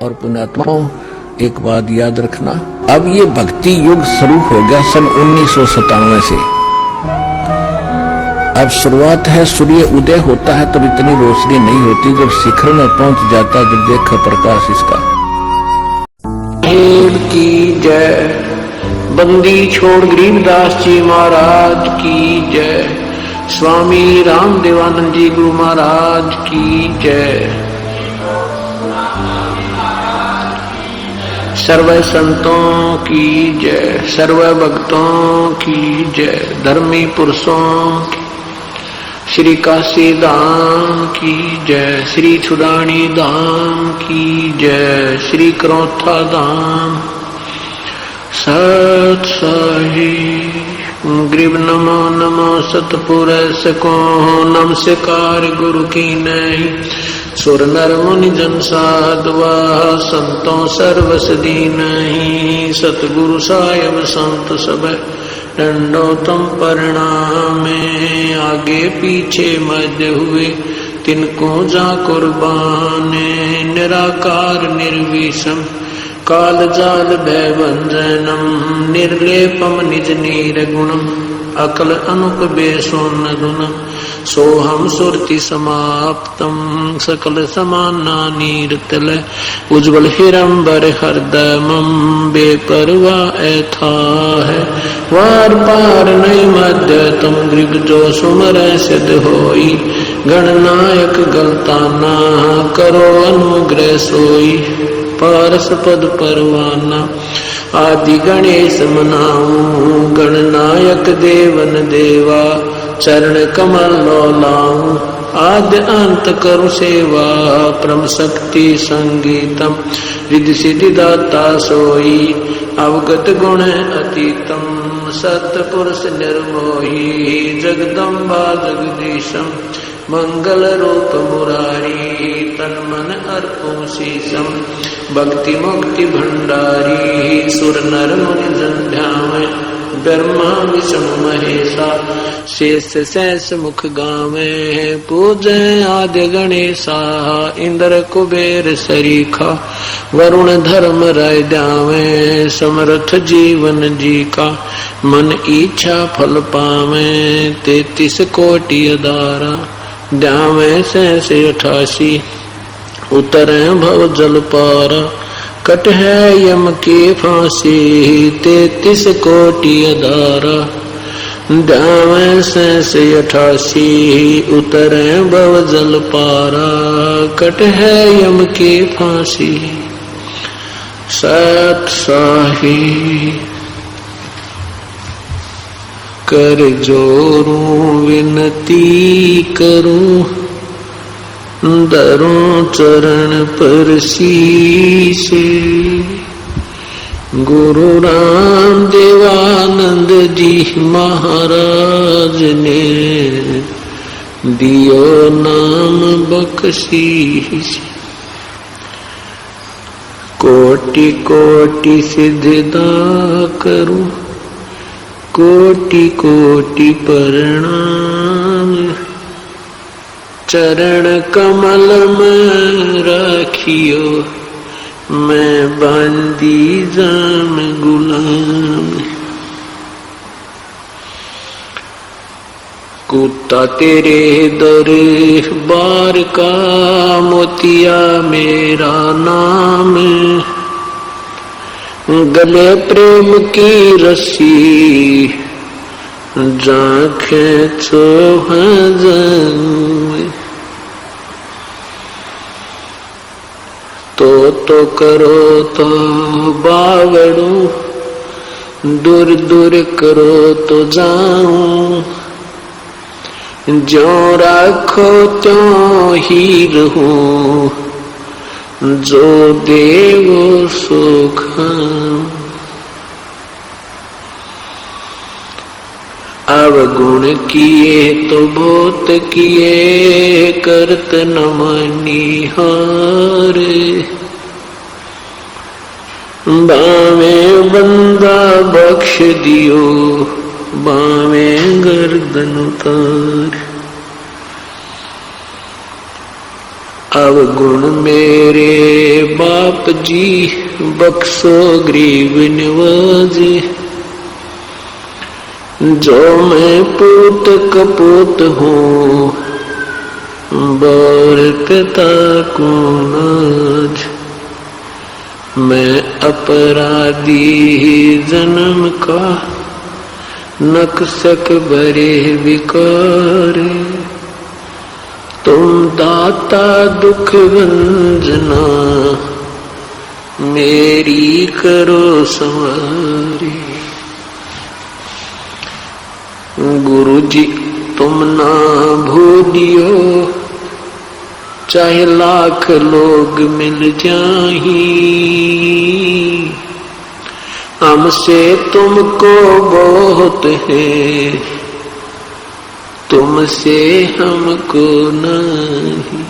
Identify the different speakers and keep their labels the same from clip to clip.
Speaker 1: और पुण्यात्माओं, एक बात याद रखना, अब ये भक्ति युग शुरू हो गया सन 1997 से। अब शुरुआत है, सूर्य उदय होता है तब इतनी रोशनी नहीं होती, जब शिखर में पहुंच जाता है जब देखा प्रकाश इसका। की जय। बंदी छोड़ गरीबदास जी महाराज की जय। स्वामी राम देवानंद जी गुरु महाराज की जय। सर्व संतों की जय, सर्व भक्तों की जय, धर्मी पुरुषों की, श्री काशी धाम की जय, श्री छुड़ानी धाम की जय, श्री क्रोथा धाम सत साही। ग्रीब नमो नमो सतपुरुष को नमस्कार गुरु की नहीं। सुर नर मुनि जन साधवा संतों सर्वस दीनहि। सतगुरु साहिब संत सब दंडोतम प्रणामे। आगे पीछे मध्य हुए तिनको जा कुर्बाने। निराकार निर्विषम काल जाल भय भंजनम। निर्लेपम निज नीर गुणम अकल अनुप बेसोन गुणम। सोहम सुरति समाप्तम सकल समाना नीरतल। उज्ज्वल हिरंबर हरदमम बेपरवा ऐथा है। वार पार नहीं मध्य तुम ग्रीब जो सुमर सिद्ध होई। गणनायक गलताना करो अनुग्रह सोई। पारस पद परवाना आदि गणेश मनाऊं। गणनायक देवन देवा चरण कमल लाऊं। आद्य अंत करु सेवा परम शक्ति संगीतम। रिद्धि सिद्धि दाता सोई अवगत गुण अतीतम। सतपुरुष निर्मोही जगदम्बा जगदीशम। मंगल रूप मुरारी तन मन अर्पो शीशम। भक्ति मुक्ति भंडारी सुर नर मुनि जन ध्यावे। ब्रह्मा विष्णु महेशा शेष शेष मुख गावे। पूजे आद्य गणेशा इंद्र कुबेर सरीखा। वरुण धर्म राय द्यावे समर्थ जीवन जी का। मन इच्छा फल पावे 33 कोटि अदारा। द्यावे 88 उतरे भव जल पारा। कट है यम की फांसी 33 कोटि अदारा। द्यावे 88 उतरे भव जल पारा। कट है यम की फांसी सत साही। कर जोरूं विनती करूं दरों चरण पर शीश। गुरु राम देवानंद जी महाराज ने दियो नाम बख्शीश। कोटि कोटि सिद्धदा करूं कोटि कोटि प्रणाम। चरण कमल में रखियो मैं बंदी जाम गुलाम। कुत्ता तेरे दरबार का मोतिया मेरा नाम। गले प्रेम की रस्सी जा खेचो हजन। तो करो तो बावड़ू दूर दूर करो तो जाऊं। ज्यों रखो त्यों ही रहूं जो देवो सो खाऊं। अवगुण किए तो बहुत किए करत न मनिहार। बावे बंदा बख्श दियो बावे गर्दन उतार। अवगुण मेरे बाप जी, बख्शो गरीब नवाजी। जो मैं पूत कपूत हूँ, बोर पिता को नाज। मैं अपराधी जन्म का, नक्सक भरे विकार। तुम दाता दुख भंजना, मेरी करो संवारी। गुरु जी तुम ना भूलियो, चाहे लाख लोग मिल जाही। हमसे तुमको बहुत है, तुमसे हमको नहीं।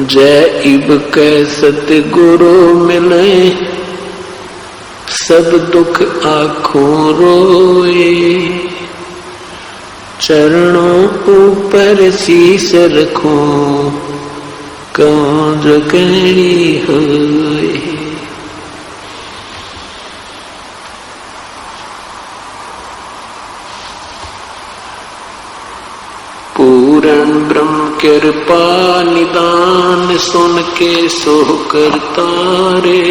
Speaker 1: जय इब कै सतगुरु मिले, सब दुख आँखों रोए। चरणों ऊपर शीस रखो, कौन जो कहनी होए। पूर्ण ब्रह्म कृपा निदान, सुन के सो करता रे।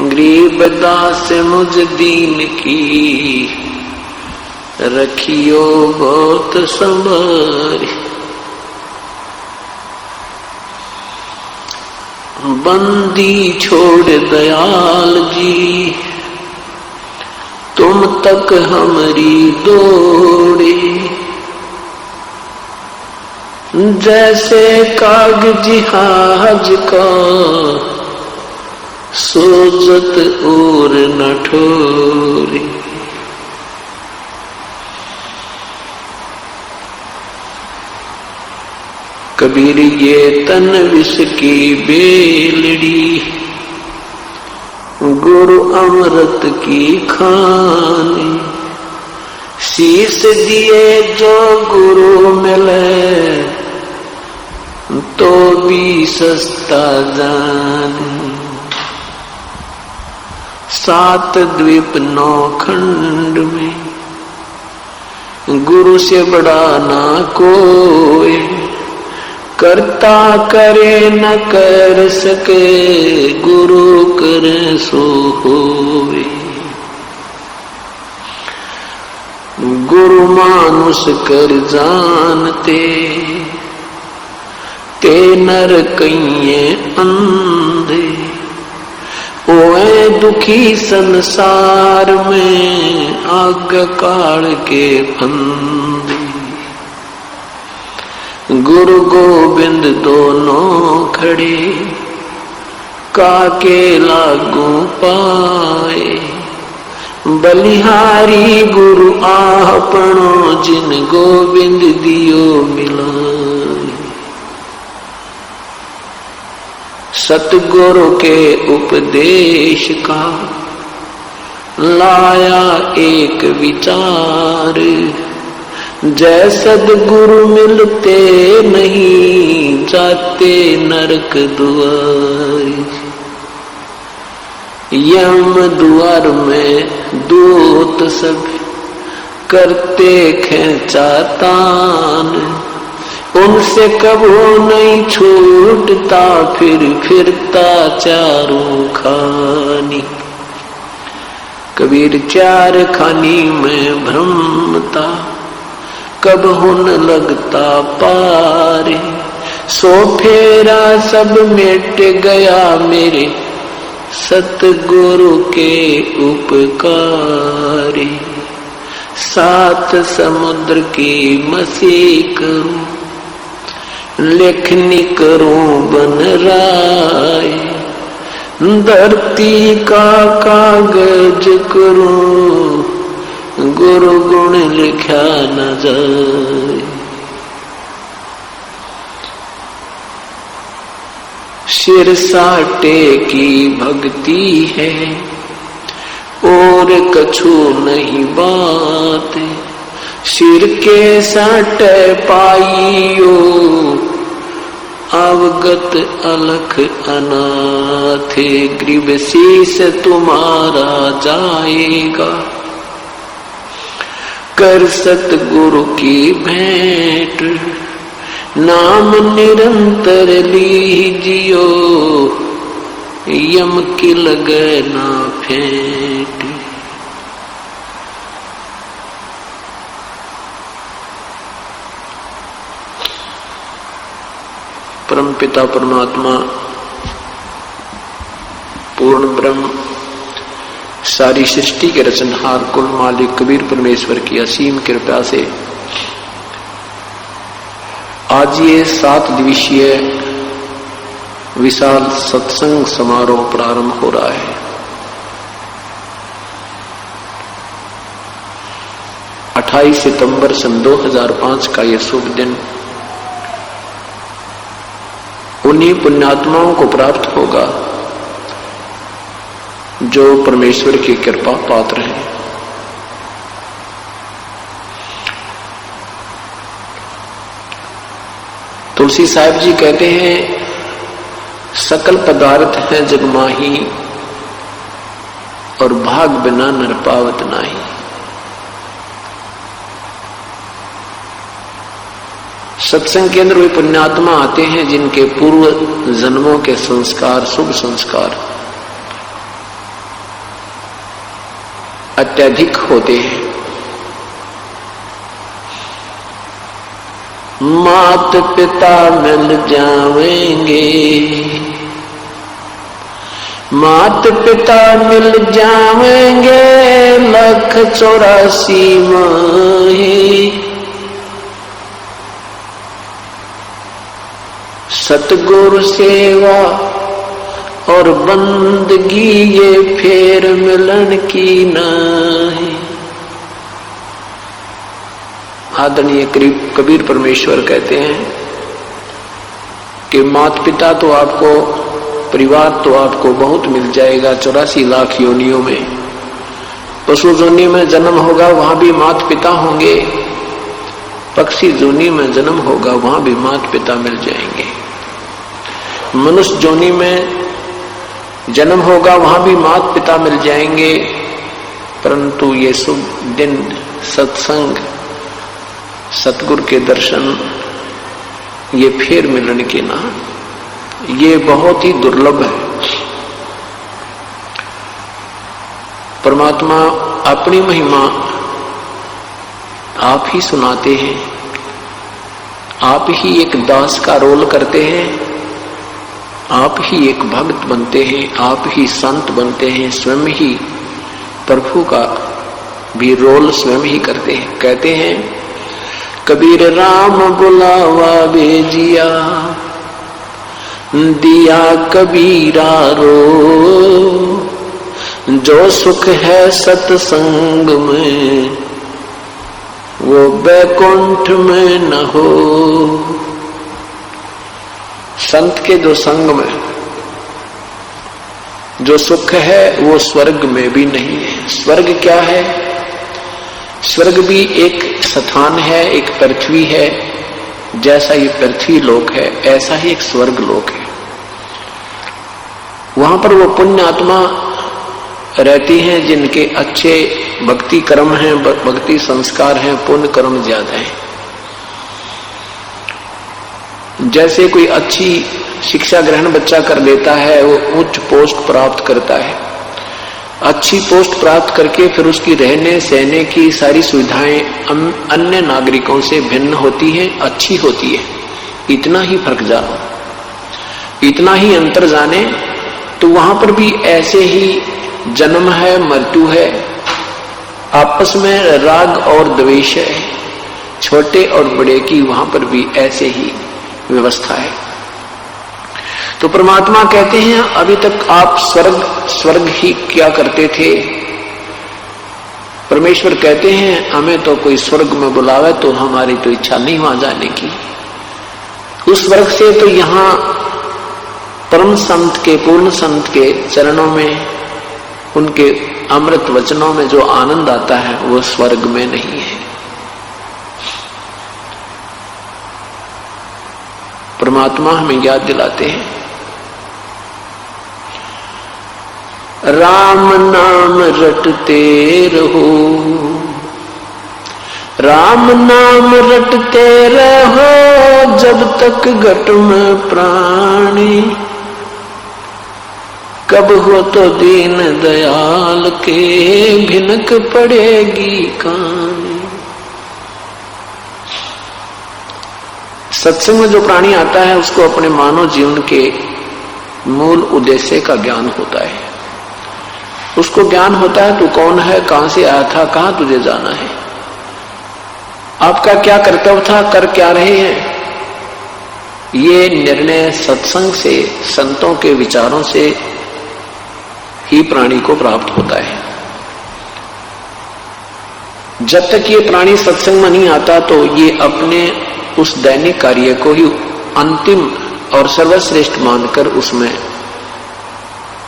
Speaker 1: गरीब दास मुझ दीन की, रखियो बहुत संभारी। बंदी छोड़ दयाल जी, तुम तक हमारी दौड़े। जैसे कागज जहाज का, सोजत और न ठोरे। कबीर ये तन विष की बेलड़ी, गुरु अमृत की खानी। शीस दिए जो गुरु मिले, तो भी सस्ता जान। 7 द्वीप 9 खंड में, गुरु से बड़ा ना कोई। करता करे न कर सके, गुरु करे सो होवे। गुरु मानुष कर जानते, ते नर कइये अंधे। ओए दुखी संसार में, आग काल के फंदे। गुरु गोविंद दोनों खड़े, काके लागू पाए। बलिहारी गुरु आपनो, जिन गोविंद दियो मिलाए। सतगुरु के उपदेश का, लाया एक विचार। जय सदगुरु मिलते नहीं, जाते नरक द्वार। यम द्वार में दूत सब, करते खेचातान। उनसे कबो नहीं छूटता, फिर फिरता चारों खानी। कबीर 4 खानी में भ्रमता, कब हुन लगता पारे। सो फेरा सब मिट गया मेरे, सतगुरु के उपकारी। 7 समुद्र की मसी करूं, लेखनी करूं बन राय। धरती का कागज करूं, गुरु गुण लिखा न जाए। सिर साटे की भक्ति है, और कछु नहीं बात। सिर के सट पाइयो अवगत अलख अनाथ, ग्रीव शीस तुम्हारा जाएगा। कर सतगुरु की भेंट नाम निरंतर लीजियो, यम की लगे ना फेंट। परम पिता परमात्मा पूर्ण ब्रह्म सारी सृष्टि के रचनहार कुल मालिक कबीर परमेश्वर की असीम कृपा से आज ये 7 दिवसीय विशाल सत्संग समारोह प्रारंभ हो रहा है। 28 सितंबर सन 2005 का ये शुभ दिन उन्हीं पुण्यात्माओं को प्राप्त होगा जो परमेश्वर की कृपा पात्र है। तुलसी साहिब जी कहते हैं, सकल पदार्थ है जग माही, और भाग बिना नर पावत नाही। सत्संग के अंदर वे पुण्यात्मा आते हैं जिनके पूर्व जन्मों के संस्कार, शुभ संस्कार अत्यधिक होते हैं। मात पिता मिल जावेंगे, मात पिता मिल जावेंगे, 184 माही। सतगुरु सेवा और बंदगी ये फेर मिलन की नहीं। आदरणीय कबीर परमेश्वर कहते हैं कि माता पिता तो आपको, परिवार तो आपको बहुत मिल जाएगा 84 लाख योनियों में। पशु जोनी में जन्म होगा वहां भी माता पिता होंगे, पक्षी जोनी में जन्म होगा वहां भी माता पिता मिल जाएंगे। मनुष्य जोनी में जन्म होगा वहां भी माता पिता मिल जाएंगे, परंतु ये शुभ दिन सत्संग, सतगुरु के दर्शन, ये फिर मिलन के ना, ये बहुत ही दुर्लभ है। परमात्मा अपनी महिमा आप ही सुनाते हैं, आप ही एक दास का रोल करते हैं, आप ही एक भक्त बनते हैं, आप ही संत बनते हैं, स्वयं ही प्रभु का भी रोल स्वयं ही करते हैं। कहते हैं कबीर राम बुलावा भेजिया, दिया कबीरा रो, जो सुख है सत्संग में वो बैकुंठ में न हो। संत के जो संग में जो सुख है वो स्वर्ग में भी नहीं है। स्वर्ग क्या है? स्वर्ग भी एक स्थान है, एक पृथ्वी है। जैसा ये पृथ्वी लोक है ऐसा ही एक स्वर्ग लोक है। वहां पर वो पुण्य आत्मा रहती हैं जिनके अच्छे भक्ति कर्म हैं, भक्ति संस्कार हैं, पुण्य कर्म ज्यादा हैं। जैसे कोई अच्छी शिक्षा ग्रहण बच्चा कर लेता है, वो उच्च पोस्ट प्राप्त करता है, अच्छी पोस्ट प्राप्त करके फिर उसकी रहने सहने की सारी सुविधाएं अन्य नागरिकों से भिन्न होती हैं, अच्छी होती है। इतना ही फर्क जानो, इतना ही अंतर जाने तो वहां पर भी ऐसे ही जन्म है, मृत्यु है, आपस में राग और द्वेष है, छोटे और बड़े की वहां पर भी ऐसे ही व्यवस्था है। तो परमात्मा कहते हैं अभी तक आप स्वर्ग ही क्या करते थे। परमेश्वर कहते हैं हमें तो कोई स्वर्ग में बुलावे तो हमारी तो इच्छा नहीं वहां जाने की। उस स्वर्ग से तो यहां परम संत के, पूर्ण संत के चरणों में, उनके अमृत वचनों में जो आनंद आता है वो स्वर्ग में नहीं है। परमात्मा हमें याद दिलाते हैं, राम नाम रटते रहो, राम नाम रटते रहो जब तक घट में प्राणी, कब हो तो दीन दयाल के भिनक पड़ेगी कहानी। सत्संग में जो प्राणी आता है उसको अपने मानव जीवन के मूल उद्देश्य का ज्ञान होता है। उसको ज्ञान होता है तू कौन है, कहां से आया था, कहां तुझे जाना है, आपका क्या कर्तव्य था, कर क्या रहे हैं। ये निर्णय सत्संग से, संतों के विचारों से ही प्राणी को प्राप्त होता है। जब तक ये प्राणी सत्संग में नहीं आता तो ये अपने उस दैनिक कार्य को ही अंतिम और सर्वश्रेष्ठ मानकर उसमें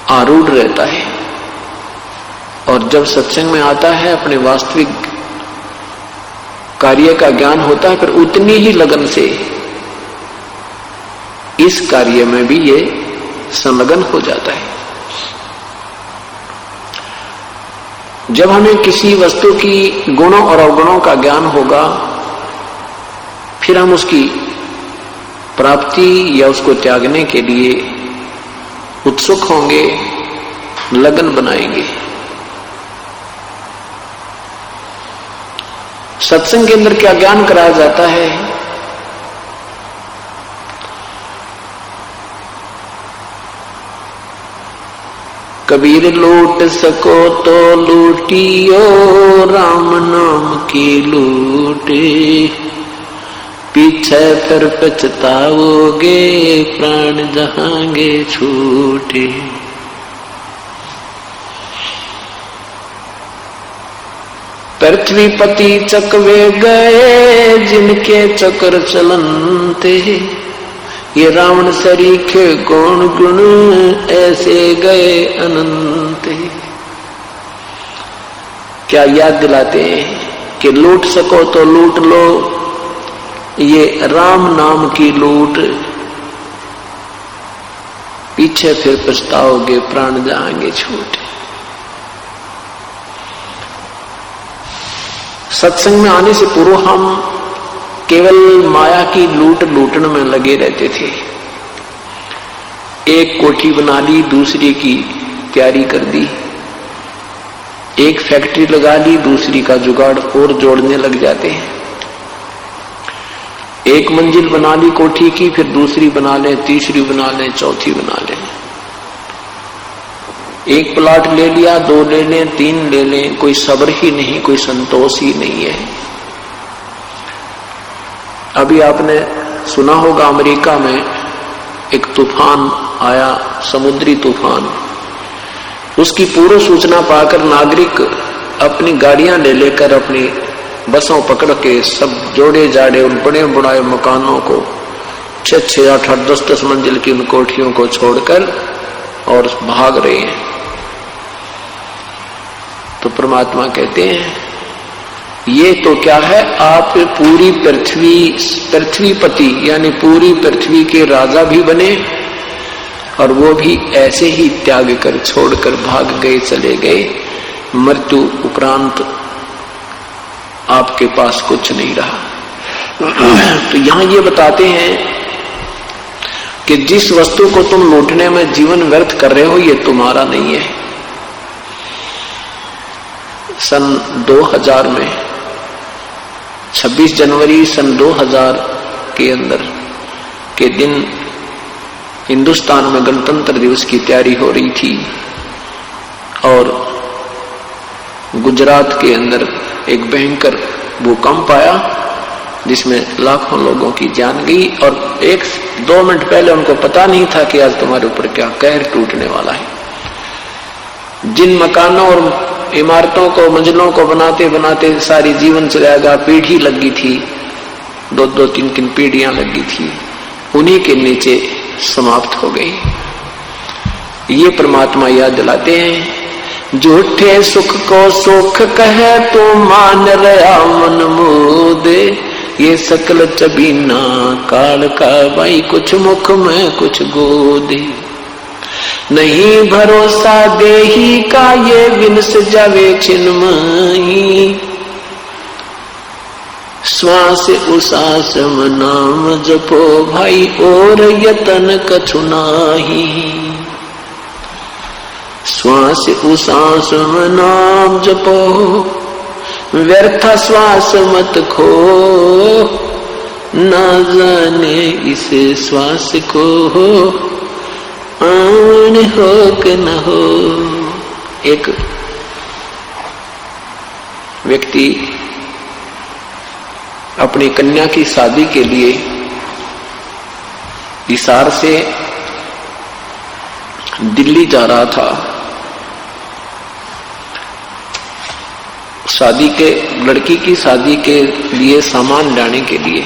Speaker 1: आरूढ़ रहता है, और जब सत्संग में आता है अपने वास्तविक कार्य का ज्ञान होता है, फिर उतनी ही लगन से इस कार्य में भी ये संलग्न हो जाता है। जब हमें किसी वस्तु की गुणों और अवगुणों का ज्ञान होगा, फिर हम उसकी प्राप्ति या उसको त्यागने के लिए उत्सुक होंगे, लगन बनाएंगे। सत्संग के अंदर क्या ज्ञान कराया जाता है? कबीर लूट सको तो लूटियो, राम नाम की लूटे, पीछे फिर पछताओगे, प्राण जहांगे छूटे। पृथ्वीपति चकवे गए जिनके चक्र चलनते, ये रावण सरीखे कौन गुण ऐसे गए अनंत। क्या याद दिलाते हैं कि लूट सको तो लूट लो, ये राम नाम की लूट, पीछे फिर पछताओगे, प्राण जाएंगे छूट। सत्संग में आने से पूर्व हम केवल माया की लूटने में लगे रहते थे। एक कोठी बना ली, दूसरी की तैयारी कर दी, एक फैक्ट्री लगा ली, दूसरी का जुगाड़ और जोड़ने लग जाते हैं। एक मंजिल बना ली कोठी की, फिर दूसरी बना ले, तीसरी बना ले, चौथी बना ले। एक प्लाट ले लिया, 2 ले लें, 3 ले लें, कोई सब्र ही नहीं, कोई संतोष ही नहीं है। अभी आपने सुना होगा अमेरिका में एक तूफान आया, समुद्री तूफान। उसकी पूर्व सूचना पाकर नागरिक अपनी गाड़ियां ले लेकर अपनी बसों पकड़ के सब जोड़े जाड़े उन बड़े बुढ़ाए मकानों को 6-6, 8-8, 10-10 मंजिल की उन कोठियों को छोड़कर और भाग रहे हैं। तो परमात्मा कहते हैं ये तो क्या है, आप पूरी पृथ्वीपति यानी पूरी पृथ्वी के राजा भी बने, और वो भी ऐसे ही त्याग कर छोड़कर भाग गए, चले गए। मृत्यु उपरांत आपके पास कुछ नहीं रहा। तो यहां ये बताते हैं कि जिस वस्तु को तुम लूटने में जीवन व्यर्थ कर रहे हो, ये तुम्हारा नहीं है। सन 2000 में 26 जनवरी सन 2000 के अंदर के दिन हिंदुस्तान में गणतंत्र दिवस की तैयारी हो रही थी, और गुजरात के अंदर एक भयंकर भूकंप आया जिसमें लाखों लोगों की जान गई, और 1-2 मिनट पहले उनको पता नहीं था कि आज तुम्हारे ऊपर क्या कहर टूटने वाला है। जिन मकानों और इमारतों को, मंजिलों को बनाते बनाते सारी जीवन चलेगा, पीढ़ी लगी थी, 2-2, 3-3 पीढ़ियां लगी थी, उन्हीं के नीचे समाप्त हो गई। ये परमात्मा याद दिलाते हैं, झूठे सुख को सुख कहे तो मान रहा मन मोदे, ये सकल चबीना काल का भाई, कुछ मुख में कुछ गोदे। नहीं भरोसा देही का ये विनस जावे छिन्मयी, श्वास उसास नाम जपो भाई और यतन कछु नाही। श्वास उसास नाम जपो व्यर्थ श्वास मत खो, ना जाने इस श्वास को आन हो कि न हो। एक व्यक्ति अपनी कन्या की शादी के लिए हिसार से दिल्ली जा रहा था, शादी के लड़की की शादी के लिए सामान लाने के लिए।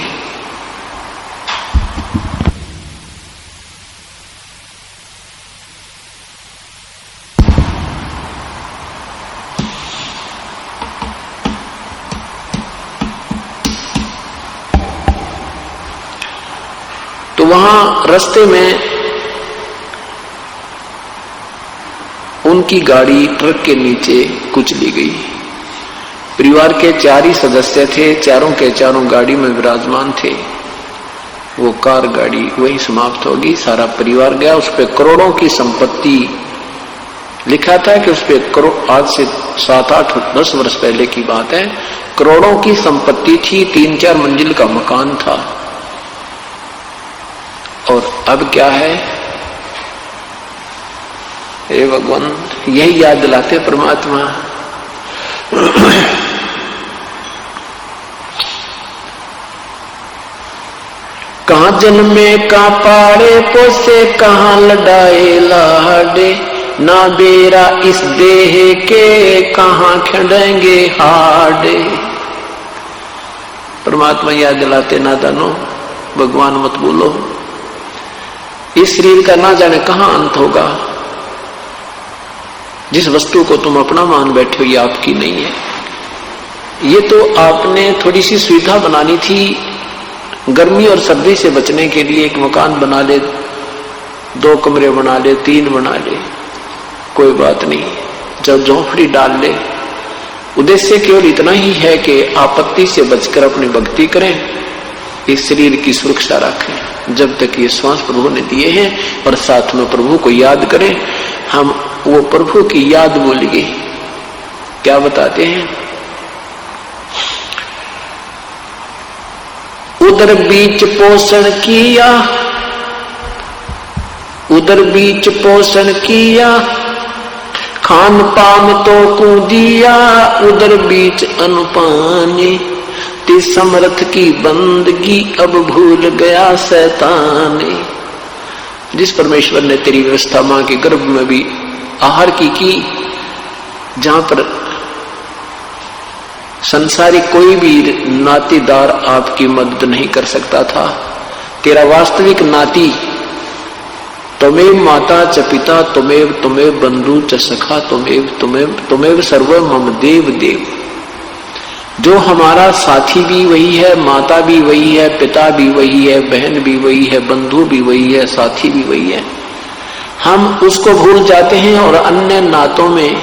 Speaker 1: तो वहां रास्ते में उनकी गाड़ी ट्रक के नीचे कुचली गई। परिवार के 4 ही सदस्य थे, चारों के चारों गाड़ी में विराजमान थे। वो कार गाड़ी वहीं समाप्त होगी, सारा परिवार गया। उस पे करोड़ों की संपत्ति, लिखा था कि उस पे करोड़, आज से 7, 8, 10 वर्ष पहले की बात है, करोड़ों की संपत्ति थी, 3-4 मंजिल का मकान था। और अब क्या है, हे भगवान, यही याद दिलाते परमात्मा। कहाँ जन्मे का पाड़े पोसे, कहाँ लड़ाए लाडे, ना बेरा इस देह के, कहाँ खड़ेंगे हाडे। परमात्मा याद दिलाते, नादानो भगवान मत बोलो, इस शरीर का ना जाने कहां अंत होगा। जिस वस्तु को तुम अपना मान बैठे हो ये आपकी नहीं है। ये तो आपने थोड़ी सी सुविधा बनानी थी, गर्मी और सर्दी से बचने के लिए एक मकान बना ले, 2 कमरे बना ले, 3 बना ले, कोई बात नहीं, जब झोंपड़ी डाल ले। उद्देश्य केवल इतना ही है कि आपत्ति से बचकर अपनी भक्ति करें, इस शरीर की सुरक्षा रखें जब तक ये श्वास प्रभु ने दिए हैं, और साथ में प्रभु को याद करें। हम वो प्रभु की याद बोलिए, क्या बताते हैं, उधर बीच पोषण किया, उधर बीच पोषण किया, खान पान तो को दिया, उधर बीच अनुपानी, ते समर्थ की बंदगी अब भूल गया शैतानी। जिस परमेश्वर ने तेरी व्यवस्था मां के गर्भ में भी आहार की, जहां पर संसारी कोई भी नातीदार आपकी मदद नहीं कर सकता था, तेरा वास्तविक नाती त्वमेव माता च पिता, त्वमेव बंधु च सखा, त्वमेव सर्व मम देव देव। जो हमारा साथी भी वही है, माता भी वही है, पिता भी वही है, बहन भी वही है, बंधु भी वही है, साथी भी वही है। हम उसको भूल जाते हैं और अन्य नातों में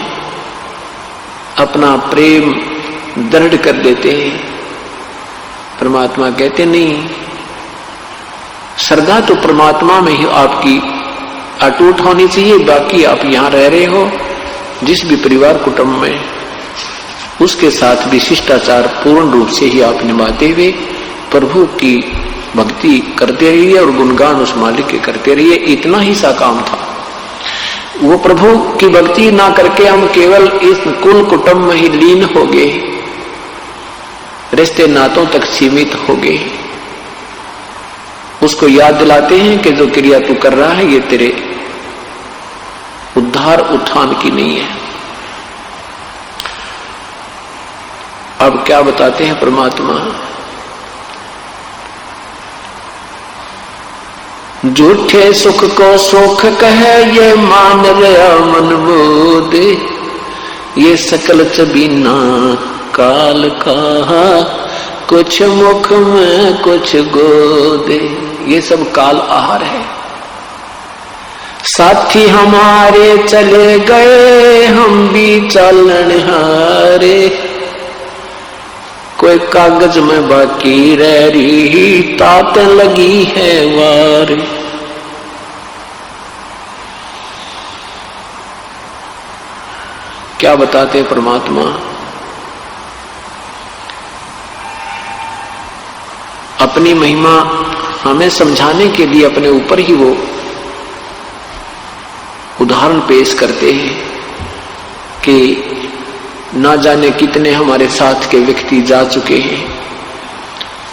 Speaker 1: अपना प्रेम दृढ़ कर देते हैं। परमात्मा कहते नहीं, श्रद्धा तो परमात्मा में ही आपकी अटूट होनी चाहिए। बाकी आप यहां रह रहे हो जिस भी परिवार कुटुंब में, उसके साथ भी शिष्टाचार पूर्ण रूप से ही आप निभाते हुए प्रभु की भक्ति करते रहिए और गुणगान उस मालिक के करते रहिए। इतना ही सा काम था। वो प्रभु की भक्ति ना करके हम केवल इस कुल कुटुंब में ही लीन हो गए, रिश्ते नातों तक सीमित हो गए। उसको याद दिलाते हैं कि जो क्रिया तू कर रहा है ये तेरे उद्धार उत्थान की नहीं है। अब क्या बताते हैं परमात्मा, झूठे सुख को सुख कहे ये मान रहा मन मोदे, ये सकल चबीना काल का कुछ मुख में कुछ गोदे, ये सब काल आहार है। साथी हमारे चले गए, हम भी चालन हारे, कोई कागज में बाकी रह रही, तात लगी है वार। क्या बताते परमात्मा? अपनी महिमा हमें समझाने के लिए अपने ऊपर ही वो उदाहरण पेश करते हैं कि ना जाने कितने हमारे साथ के व्यक्ति जा चुके हैं,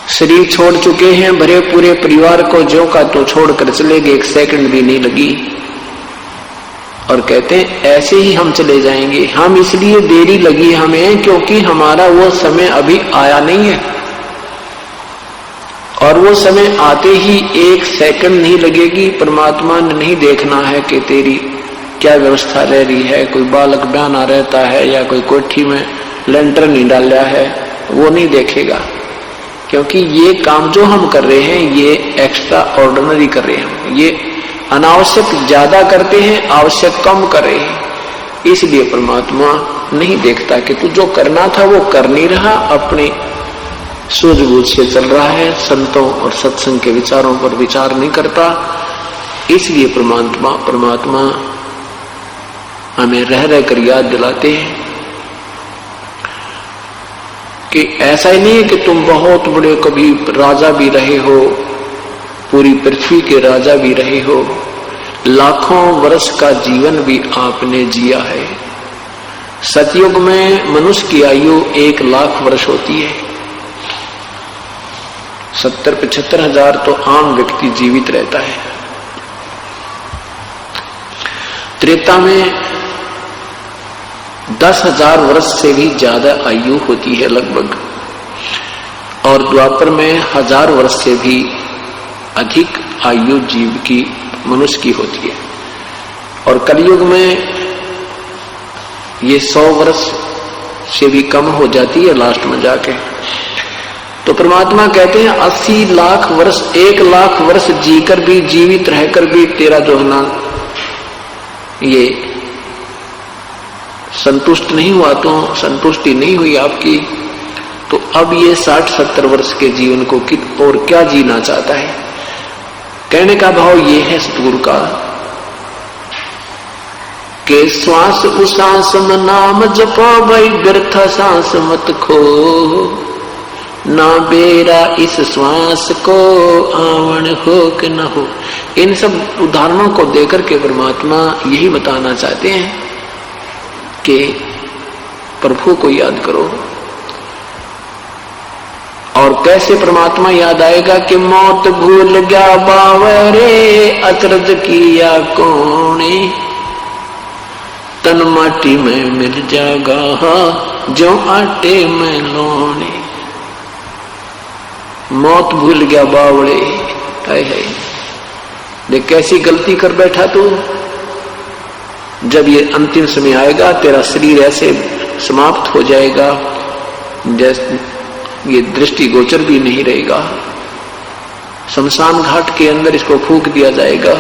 Speaker 1: शरीर छोड़ चुके हैं, भरे पूरे परिवार को ज्यों का तो छोड़कर चले गए, एक सेकंड भी नहीं लगी, और कहते हैं ऐसे ही हम चले जाएंगे। हम इसलिए देरी लगी हमें क्योंकि हमारा वो समय अभी आया नहीं है, और वो समय आते ही एक सेकंड नहीं लगेगी। परमात्मा ने नहीं देखना है कि तेरी क्या व्यवस्था रह रही है, कोई बालक बयाना रहता है या कोई कोठी में लेंटर नहीं डाला है, वो नहीं देखेगा, क्योंकि ये काम जो हम कर रहे हैं ये एक्स्ट्रा ऑर्डिनरी कर रहे हैं, ये अनावश्यक ज्यादा करते हैं, आवश्यक कम कर रहे हैं। इसलिए परमात्मा नहीं देखता कि तू जो करना था वो कर नहीं रहा, अपने सूझबूझ से चल रहा है, संतों और सत्संग के विचारों पर विचार नहीं करता। इसलिए परमात्मा हमें रह रह कर याद दिलाते हैं कि ऐसा ही नहीं है कि तुम बहुत बड़े कभी राजा भी रहे हो, पूरी पृथ्वी के राजा भी रहे हो, लाखों वर्ष का जीवन भी आपने जिया है। सतयुग में मनुष्य की आयु 1 लाख वर्ष होती है, 70-75 हजार तो आम व्यक्ति जीवित रहता है। त्रेता में 10,000 वर्ष से भी ज्यादा आयु होती है लगभग, और द्वापर में 1000 वर्ष से भी अधिक आयु जीव की, मनुष्य की होती है, और कलयुग में ये 100 वर्ष से भी कम हो जाती है लास्ट में जाके। तो परमात्मा कहते हैं 80 लाख वर्ष, 1 लाख वर्ष जीकर भी, जीवित रहकर भी तेरा जो है ना ये संतुष्ट नहीं हुआ, तो संतुष्टि नहीं हुई आपकी, तो अब ये 60-70 वर्ष के जीवन को कित और क्या जीना चाहता है। कहने का भाव ये है सतगुरु का कि श्वास उसास में नाम जपो भाई, व्यर्थ सांस मत खो, ना बेरा इस श्वास को आवन हो कि न हो। इन सब उदाहरणों को देकर के परमात्मा यही बताना चाहते हैं कि प्रभु को याद करो। और कैसे परमात्मा याद आएगा कि मौत भूल गया बावरे, अचरज किया कोने, तन माटी में मिल जाएगा जो आटे में लोने। मौत भूल गया बावड़े, हाय हाय, देख कैसी गलती कर बैठा तू। जब ये अंतिम समय आएगा तेरा शरीर ऐसे समाप्त हो जाएगा जैसे ये दृष्टि गोचर भी नहीं रहेगा, शमशान घाट के अंदर इसको फूंक दिया जाएगा।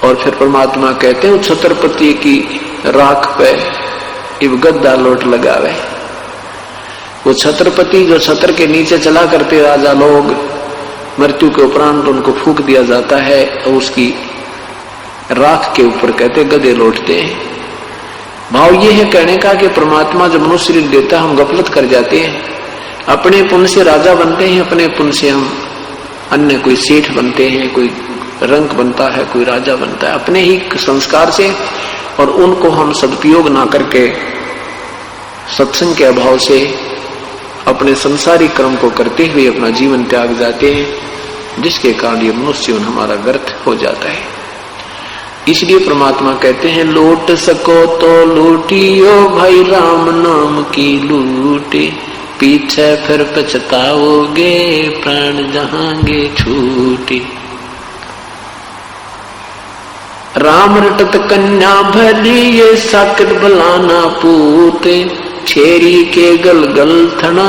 Speaker 1: और फिर परमात्मा कहते हैं छत्रपति की राख पे इब गद्दा लोट लगावे। वो छत्रपति जो छत्र के नीचे चला करते राजा लोग, मृत्यु के उपरांत उनको फूंक दिया जाता है और उसकी राख के ऊपर कहते गधे लौटते हैं। भाव ये है कहने का कि परमात्मा जब मनुष्य शरीर देता है हम गफलत कर जाते हैं, अपने पुण्य से राजा बनते हैं, अपने पुण्य से हम अन्य कोई सेठ बनते हैं, कोई रंक बनता है, कोई राजा बनता है अपने ही संस्कार से, और उनको हम सदुपयोग ना करके सत्संग के अभाव से अपने संसारिक कर्म को करते हुए अपना जीवन त्याग जाते हैं, जिसके कारण ये मनुष्य जीवन हमारा व्यर्थ हो जाता है। इसलिए परमात्मा कहते हैं लूट सको तो लूटियो भाई राम नाम की लूटे, पीछे फिर पछताओगे प्राण जहांगे छूटे। राम रटत कन्या भली ये साकिर बलाना पूते, छेरी के गलगल थना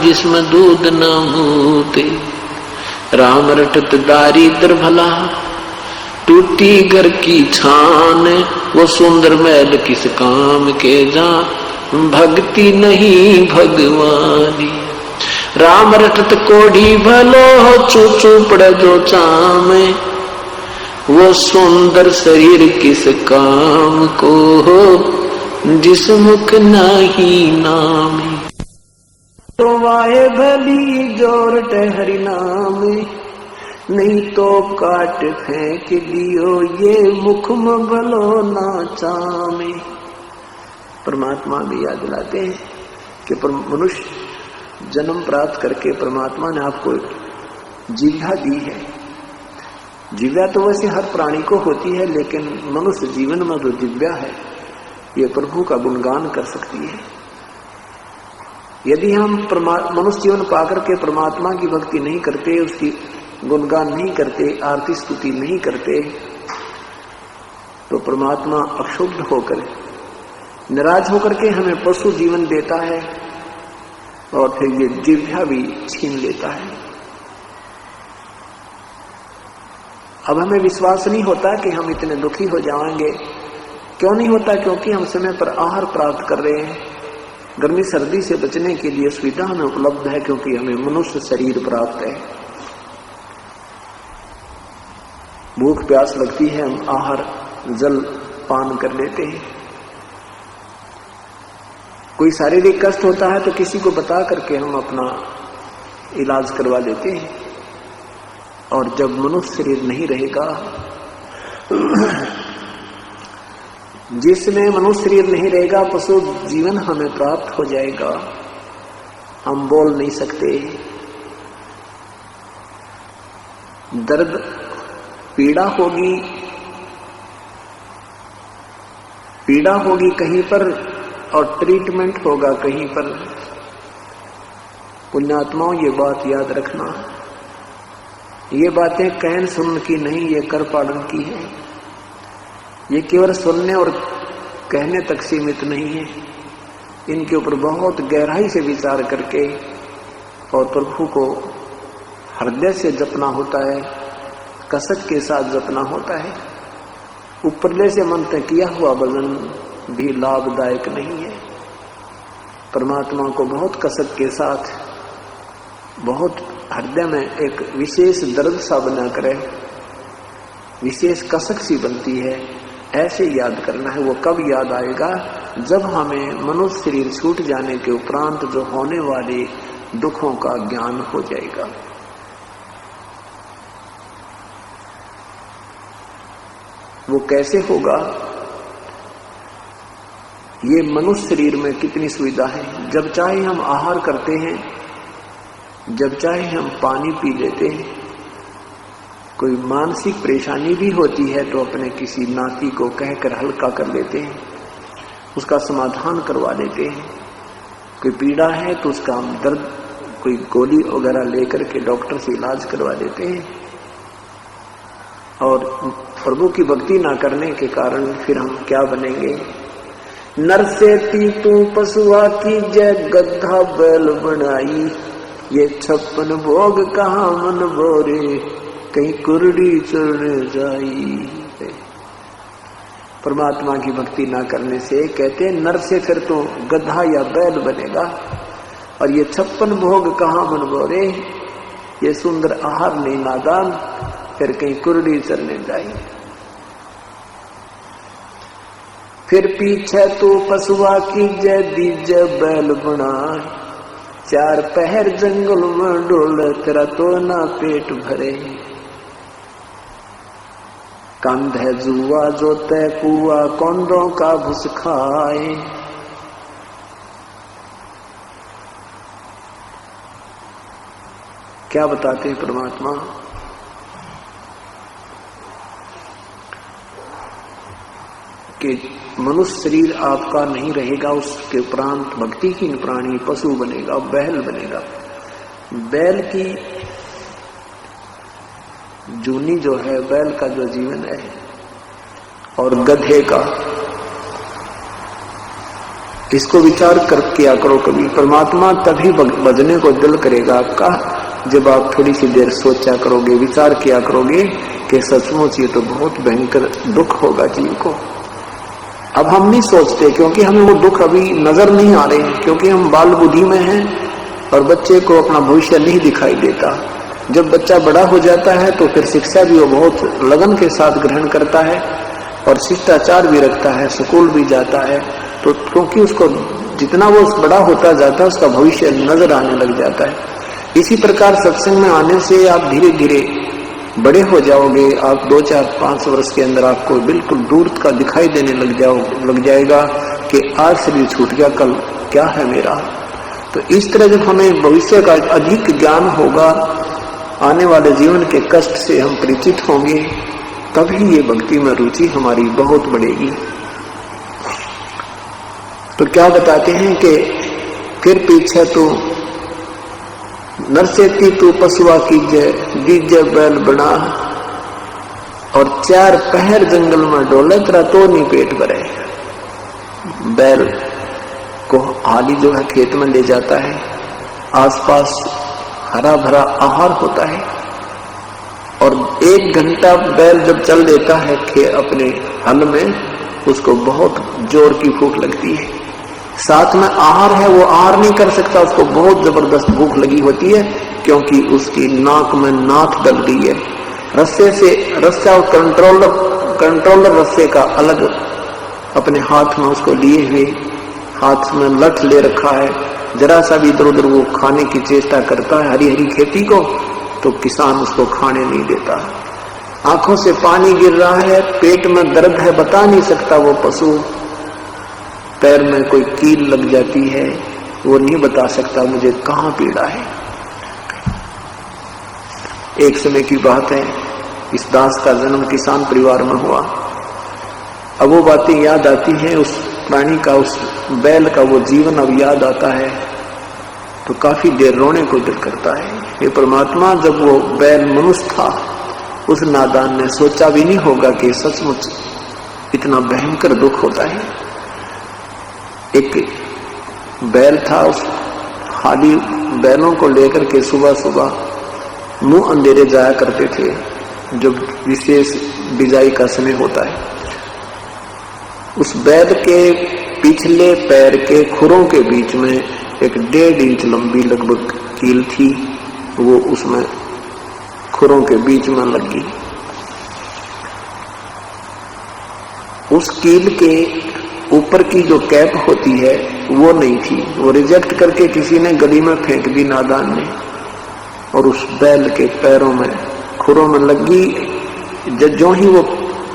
Speaker 1: जिसमें दूध न मूते। राम रटत दारिद्र भला टूटी घर की छान, वो सुंदर महल किस काम के जा भक्ति नहीं भगवानी। राम रटत कोढ़ी भलो चूचू पड़े जो चाम, वो सुंदर शरीर किस काम को जिस मुख नाही नाम। तो वाहे भली जोर हरि नाम, नहीं तो काट फेंक दियो ये मुख में भलो ना चामे। परमात्मा भी याद दिलाते हैं कि मनुष्य जन्म प्राप्त करके परमात्मा ने आपको जिह्वा दी है। जिह्वा तो वैसे हर प्राणी को होती है, लेकिन मनुष्य जीवन में जो जिह्वा है ये प्रभु का गुणगान कर सकती है। यदि हम मनुष्य जीवन पाकर के परमात्मा की भक्ति नहीं करते, उसकी गुणगान नहीं करते, आरती स्तुति नहीं करते, तो परमात्मा अक्षुब्ध होकर नाराज होकर के हमें पशु जीवन देता है और फिर ये जिह्वा भी छीन लेता है। अब हमें विश्वास नहीं होता कि हम इतने दुखी हो जाएंगे। क्यों नहीं होता? क्योंकि हम समय पर आहार प्राप्त कर रहे हैं। गर्मी सर्दी से बचने के लिए सुविधा हमें उपलब्ध है, क्योंकि हमें मनुष्य शरीर प्राप्त है। भूख प्यास लगती है, हम आहार जल पान कर लेते हैं। कोई शारीरिक कष्ट होता है तो किसी को बता करके हम अपना इलाज करवा लेते हैं। और जब मनुष्य शरीर नहीं रहेगा, जिसमें मनुष्य शरीर नहीं रहेगा, पशु जीवन हमें प्राप्त हो जाएगा। हम बोल नहीं सकते, दर्द पीड़ा होगी कहीं पर और ट्रीटमेंट होगा कहीं पर। पुण्यात्माओं, ये बात याद रखना। ये बातें कहन सुनने की नहीं, ये कर पालन की है। ये केवल सुनने और कहने तक सीमित नहीं है। इनके ऊपर बहुत गहराई से विचार करके और प्रभु को हृदय से जपना होता है, कसक के साथ जपना होता है। ऊपरले से मन तय किया हुआ भजन भी लाभदायक नहीं है। परमात्मा को बहुत कसक के साथ, बहुत हृदय में एक विशेष दर्द सा बना करे, विशेष कसक सी बनती है, ऐसे याद करना है। वो कब याद आएगा? जब हमें मनुष्य शरीर छूट जाने के उपरांत जो होने वाले दुखों का ज्ञान हो जाएगा। वो कैसे होगा? ये मनुष्य शरीर में कितनी सुविधा है। जब चाहे हम आहार करते हैं, जब चाहे हम पानी पी लेते हैं। कोई मानसिक परेशानी भी होती है तो अपने किसी नाती को कहकर हल्का कर लेते हैं, उसका समाधान करवा लेते हैं। कोई पीड़ा है तो उसका हम दर्द, कोई गोली वगैरह लेकर के डॉक्टर से इलाज करवा देते हैं। और प्रभु की भक्ति ना करने के कारण फिर हम क्या बनेंगे? नर से तू पशुआ की जय गधा बैल बनाई, ये 56 भोग कहाँ मन बोरे, कहीं कुरड़ी चढ़ जाई। परमात्मा की भक्ति ना करने से कहते नर से फिर तो गधा या बैल बनेगा, और ये 56 भोग कहाँ मन बोरे, ये सुंदर आहार नहीं नादान, फिर कहीं कुरड़ी चढ़ने जाई। फिर पीछे तो पशुआ की जय दीज बैल बनाए, 4 पहर जंगल में डोल तेरा तो ना पेट भरे। कंध है जुआ जो तय कुआ, कौंदों का भुस खाए। क्या बताते हैं परमात्मा? कि मनुष्य शरीर आपका नहीं रहेगा, उसके उपरांत भक्तिहीन प्राणी पशु बनेगा, बैल बनेगा। बैल की जूनी जो है, बैल का जो जीवन है, और गधे का इसको विचार कर किया करो कभी। परमात्मा तभी भजने को दिल करेगा आपका जब आप थोड़ी सी देर सोचा करोगे, विचार किया करोगे कि सचमुच ये तो बहुत भयंकर दुख होगा जीव को। अब हम नहीं सोचते क्योंकि हमें वो दुख अभी नजर नहीं आ रहे, क्योंकि हम बाल बुद्धि में हैं और बच्चे को अपना भविष्य नहीं दिखाई देता। जब बच्चा बड़ा हो जाता है तो फिर शिक्षा भी वो बहुत लगन के साथ ग्रहण करता है और शिष्टाचार भी रखता है, स्कूल भी जाता है। तो क्योंकि उसको जितना वो बड़ा होता जाता है उसका भविष्य नजर आने लग जाता है। इसी प्रकार सत्संग में आने से आप धीरे धीरे बड़े हो जाओगे। आप 2, 4, 5 वर्ष के अंदर आपको बिल्कुल दूर का दिखाई देने लग जाएगा कि आज शरीर छूट गया, कल क्या है मेरा। तो इस तरह जब हमें भविष्य का अधिक ज्ञान होगा, आने वाले जीवन के कष्ट से हम परिचित होंगे, तभी ये भक्ति में रुचि हमारी बहुत बढ़ेगी। तो क्या बताते हैं कि फिर पीछे तो नरसेती तू पशुआ कीजे, दीजे बैल बना, और 4 पहर जंगल में डोले तेरा तो नहीं पेट भरे। बैल को हाली जो है खेत में ले जाता है, आसपास हरा भरा आहार होता है, और 1 घंटा बैल जब चल देता है अपने हल में, उसको बहुत जोर की भूख लगती है। साथ में आहार है, वो आहार नहीं कर सकता, उसको बहुत जबरदस्त भूख लगी होती है, क्योंकि उसकी नाक में नाथ डल गई है। रस्से से रस्सा और कंट्रोलर रस्से का अलग अपने हाथ में उसको लिए हुए, हाथ में लठ ले रखा है। जरा सा भी इधर उधर वो खाने की चेष्टा करता है हरी हरी खेती को, तो किसान उसको खाने नहीं देता। आंखों से पानी गिर रहा है, पेट में दर्द है, बता नहीं सकता वो पशु। पैर में कोई कील लग जाती है, वो नहीं बता सकता मुझे कहां पीड़ा है। एक समय की बात है, इस दास का जन्म किसान परिवार में हुआ। अब वो बातें याद आती हैं, उस प्राणी का, उस बैल का वो जीवन अब याद आता है, तो काफी देर रोने को दिल करता है। ये परमात्मा, जब वो बैल मनुष्य था, उस नादान ने सोचा भी नहीं होगा कि सचमुच इतना भयंकर दुख होता है। एक बैल था, उस हाली बैलों को लेकर के सुबह सुबह मुंह अंधेरे जाया करते थे, जब विशेष बिजाई का समय होता है। उस बैल के पिछले पैर के खुरों के बीच में एक 1.5 इंच लंबी लगभग कील थी, वो उसमें खुरों के बीच में लगी। उस कील के ऊपर की जो कैप होती है वो नहीं थी, वो रिजेक्ट करके किसी ने गली में फेंक दी नादान ने, और उस बैल के पैरों में खुरों में लगी। जो ही वो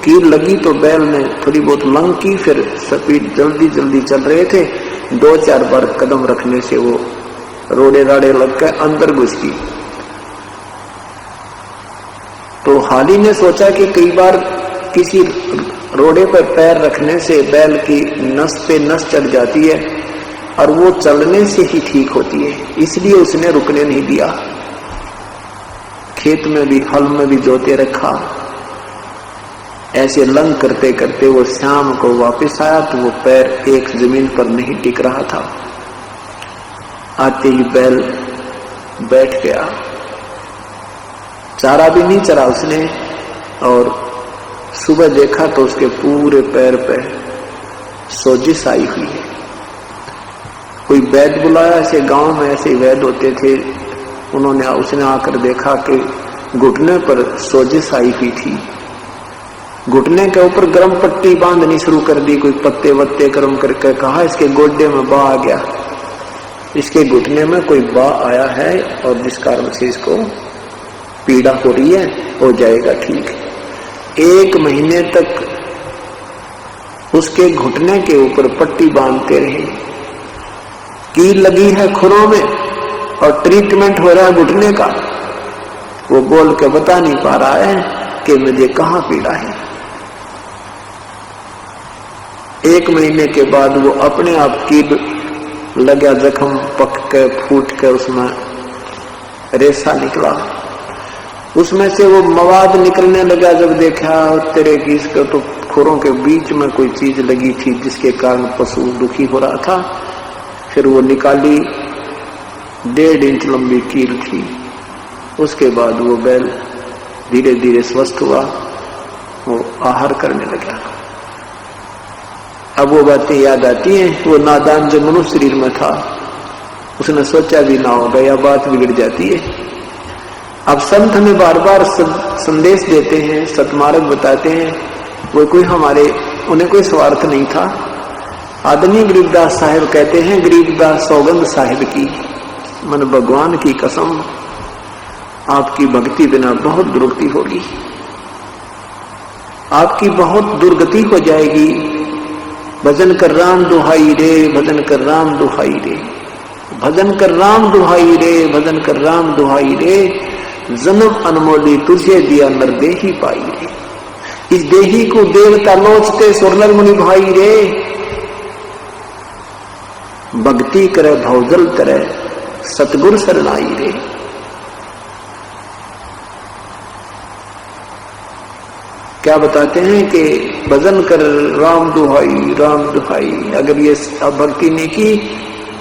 Speaker 1: कील लगी तो बैल ने थोड़ी बहुत लंग की, फिर स्पीड जल्दी जल्दी चल रहे थे, 2-4 बार कदम रखने से वो रोड़े राड़े लग के अंदर घुस गई। तो हाली ने सोचा कि कई बार किसी रोड़े पर पैर रखने से बैल की नस पे नस चढ़ जाती है और वो चलने से ही ठीक होती है, इसलिए उसने रुकने नहीं दिया। खेत में भी, हल में भी जोते रखा। ऐसे लंग करते करते वो शाम को वापस आया तो वो पैर एक जमीन पर नहीं टिक रहा था। आते ही बैल बैठ गया, चारा भी नहीं चरा उसने, और सुबह देखा तो उसके पूरे पैर पे सोजिश आई हुई है। कोई वैद्य बुलाया, ऐसे गांव में ऐसे वैद्य होते थे, उसने आकर देखा कि घुटने पर सोजिश आई हुई थी। घुटने के ऊपर गर्म पट्टी बांधनी शुरू कर दी, कोई पत्ते वत्ते गर्म करके कहा इसके गोड्डे में बा आ गया, इसके घुटने में कोई बा आया है और जिस कारण से इसको पीड़ा हो रही है, हो जाएगा ठीक। 1 महीने तक उसके घुटने के ऊपर पट्टी बांधते रहे। कील लगी है खुरों में और ट्रीटमेंट हो रहा है घुटने का। वो बोल के बता नहीं पा रहा है कि मुझे कहां पीड़ा है। 1 महीने के बाद वो अपने आप कील लगा जख्म पक के फूट के उसमें रेसा निकला। उसमें से वो मवाद निकलने लगा। जब देखा तेरे की इसको तो खुरों के बीच में कोई चीज लगी थी जिसके कारण पशु दुखी हो रहा था। फिर वो निकाली, 1.5 इंच लंबी कील थी। उसके बाद वो बैल धीरे धीरे स्वस्थ हुआ, वो आहार करने लगा। अब वो बातें याद आती हैं। वो नादान जो मनुष्य शरीर में था उसने सोचा भी ना होगा, यह बात बिगड़ जाती है। अब संत हमें बार बार संदेश देते हैं, सतमार्ग बताते हैं। वो कोई उन्हें कोई स्वार्थ नहीं था। आदमी गरीबदास साहिब कहते हैं, गरीबदास सौगंध साहिब की, मन भगवान की कसम, आपकी भक्ति बिना बहुत दुर्गति होगी, आपकी बहुत दुर्गति हो जाएगी। भजन कर राम दुहाई रे, भजन कर राम दुहाई रे, भजन कर राम दुहाई रे, भजन कर राम दुहाई रे। जन्म अनमोली तुझे दिया नर देही पाई रे। इस देही को देवता लोचते सुरनर मुनि भाई रे। भक्ति करे भवजल तरे, सतगुर शरणाई रे। क्या बताते हैं कि भजन कर राम दुहाई, राम दुहाई। अगर ये भक्ति नहीं की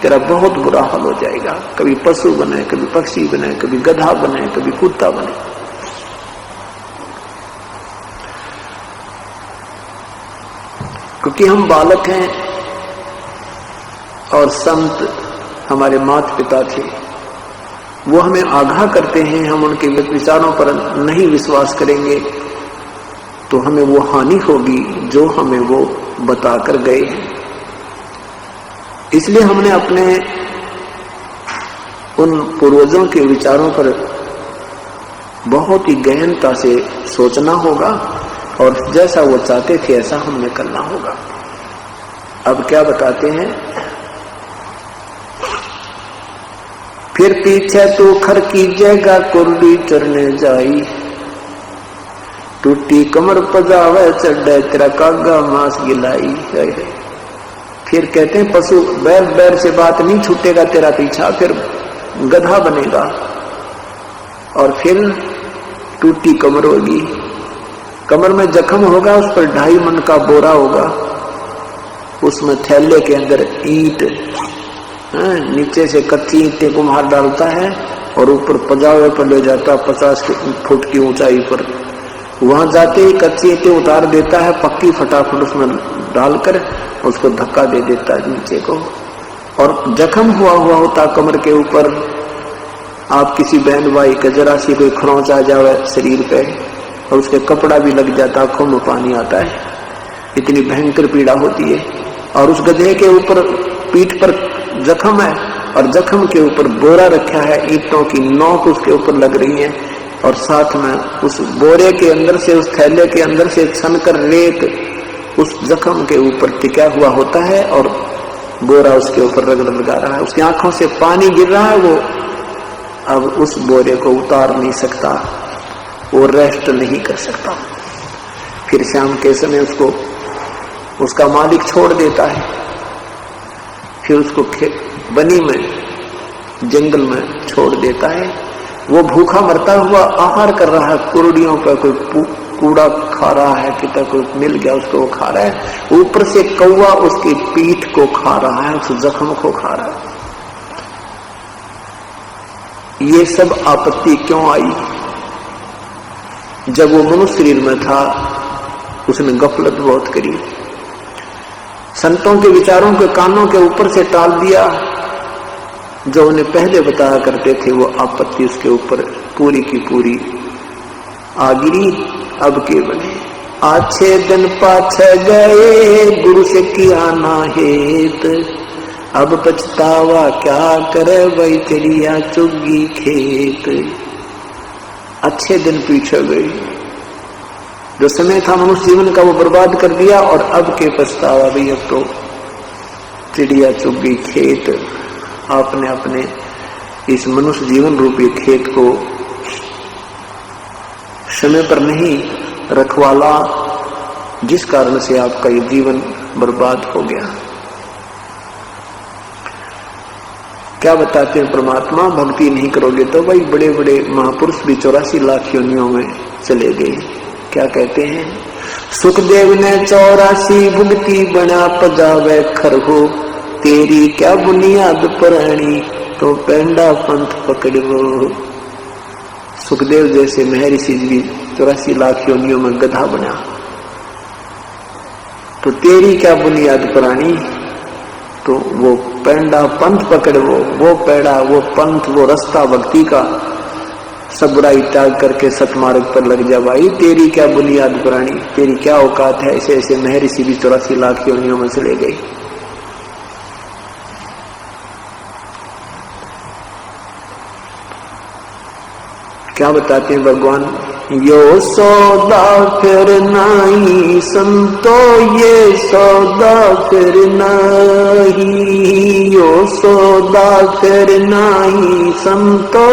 Speaker 1: तेरा बहुत बुरा हाल हो जाएगा। कभी पशु बने, कभी पक्षी बने, कभी गधा बने, कभी कुत्ता बने। क्योंकि हम बालक हैं और संत हमारे माता पिता थे, वो हमें आगाह करते हैं। हम उनके विचारों पर नहीं विश्वास करेंगे तो हमें वो हानि होगी जो हमें वो बताकर गए हैं। इसलिए हमने अपने उन पूर्वजों के विचारों पर बहुत ही गहनता से सोचना होगा और जैसा वो चाहते थे ऐसा हमने करना होगा। अब क्या बताते हैं, फिर पीछे तो खर की जगह कुर्डी चरने जाई, टूटी कमर पजावे चढ़े तेरा कागा मांस गिलाई। फिर कहते हैं पशु बैर से बात नहीं छूटेगा तेरा पीछा, फिर गधा बनेगा और फिर टूटी कमर होगी, कमर में जख्म होगा, उस पर 2.5 मन का बोरा होगा, उसमें थैले के अंदर ईंट, नीचे से कच्ची ईंटें कुम्हार डालता है और ऊपर पजावे पर ले जाता 50 फुट की ऊंचाई पर। वहां जाते ही कच्ची ईंटें उतार देता है, पक्की फटाफट उसमें डालकर उसको धक्का दे देता है नीचे को, और जख्म हुआ होता कमर के ऊपर। आप किसी बहन भाई का जरा सी कोई खरोंच आ जाए शरीर पे और उसके कपड़ा भी लग जाता, आंखों में पानी आता है, इतनी भयंकर पीड़ा होती है। और उस गधे के ऊपर पीठ पर जख्म है और जख्म के ऊपर बोरा रखा है, ईंटों की नोक उसके ऊपर लग रही है और साथ में उस बोरे के अंदर से, उस थैले के अंदर से छनकर रेत उस जख्म के ऊपर टिका हुआ होता है और बोरा उसके ऊपर रगड़ लगा रहा है। उसकी आंखों से पानी गिर रहा है, वो अब उस बोरे को उतार नहीं सकता, वो रेस्ट नहीं कर सकता। फिर शाम के समय उसको उसका मालिक छोड़ देता है, फिर उसको बनी में जंगल में छोड़ देता है। वो भूखा मरता हुआ आहार कर रहा है, कुर्डियों का कोई कूड़ा खा रहा है, कितना कोई मिल गया उसको वो खा रहा है। ऊपर से कौवा उसकी पीठ को खा रहा है, उस जख्म को खा रहा है। ये सब आपत्ति क्यों आई? जब वो मनुष्य शरीर में था उसने गफलत बहुत करी, संतों के विचारों के कानों के ऊपर से टाल दिया। जो उन्हें पहले बताया करते थे वो आपत्ति उसके ऊपर पूरी की पूरी आ गिरी। अब के बने अच्छे दिन पाछे गए, गुरु से किया ना हेत, अब पछतावा क्या करे भाई चिड़िया चुगी खेत। अच्छे दिन पीछे गए, जो समय था मनुष्य जीवन का वो बर्बाद कर दिया और अब के पछतावा भाई, अब तो चिड़िया चुगी खेत। आपने अपने इस मनुष्य जीवन रूपी खेत को समय पर नहीं रखवाला, जिस कारण से आपका ये जीवन बर्बाद हो गया। क्या बताते हैं परमात्मा, भक्ति नहीं करोगे तो भाई बड़े बड़े महापुरुष भी 84 लाख योनियों में चले गए। क्या कहते हैं, सुखदेव ने 84 भुगती बना पजावे खरहो, तेरी क्या बुनियाद पुरानी तो पेंडा पंथ पकड़ो। सुखदेव जैसे महर्षि जी 84 लाख योनियों में गधा बना, तो तेरी क्या बुनियाद पुरानी, तो वो पेंडा पंथ पकड़, वो पेड़ा, वो पंथ, वो रास्ता भक्ति का, सब बुराई त्याग करके सतमार्ग पर लग जा भाई। तेरी क्या बुनियाद पुरानी, तेरी क्या औकात है। ऐसे ऐसे महर्षि भी 84 लाख योनियों में चले गए। क्या बताते हैं भगवान, यो सौदा फिर नहीं संतो, ये सौदा फिर नहीं, यो सौदा फिर नहीं संतो,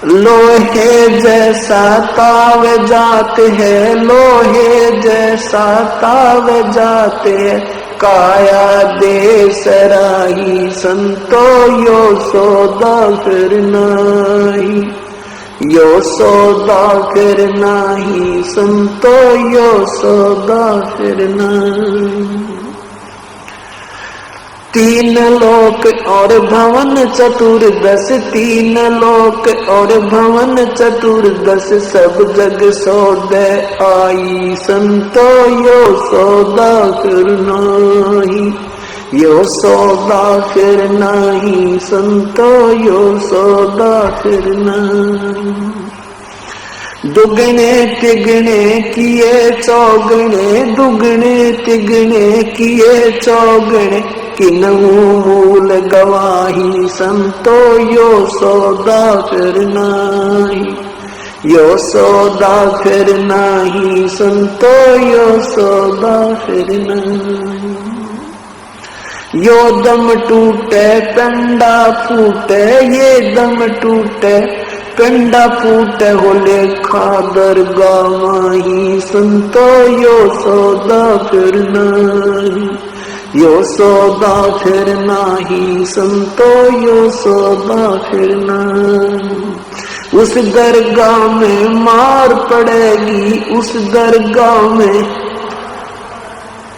Speaker 1: लोहे जैसा ताव जात है, लोहे जैसा ताव जात है, काया दे सराही संतो, यो सौदा फिर नाही, यो सौदा फिर नाही संतो, यो सौदा फिर नाही। 3 लोक और भवन चतुर्दश, 3 लोक और भवन चतुर्दश, सब जग सौदे आई संतो, यो सौदा फिर नाही, यो सौदा फिर नाही संतो, यो सौदा फिर नहीं। दुगने तिगने किए चौगने, दुगने तिगने किए चौगने, किन्हू मूल गवाही संतो, यो सौदा फिर नाही, यो सौदा फिर नाही संतो, यो सौदा फिर नाही। यो दम टूटे पेंडा फूटे, ये दम टूटे पेंडा फूटे, होले खादर गावाही संतो, यो सौदा फिर नाही, यो सौदा फिर नाही संतो, यो सौदा फिर नाही। उस दरगाह में मार पड़ेगी, उस दरगाह में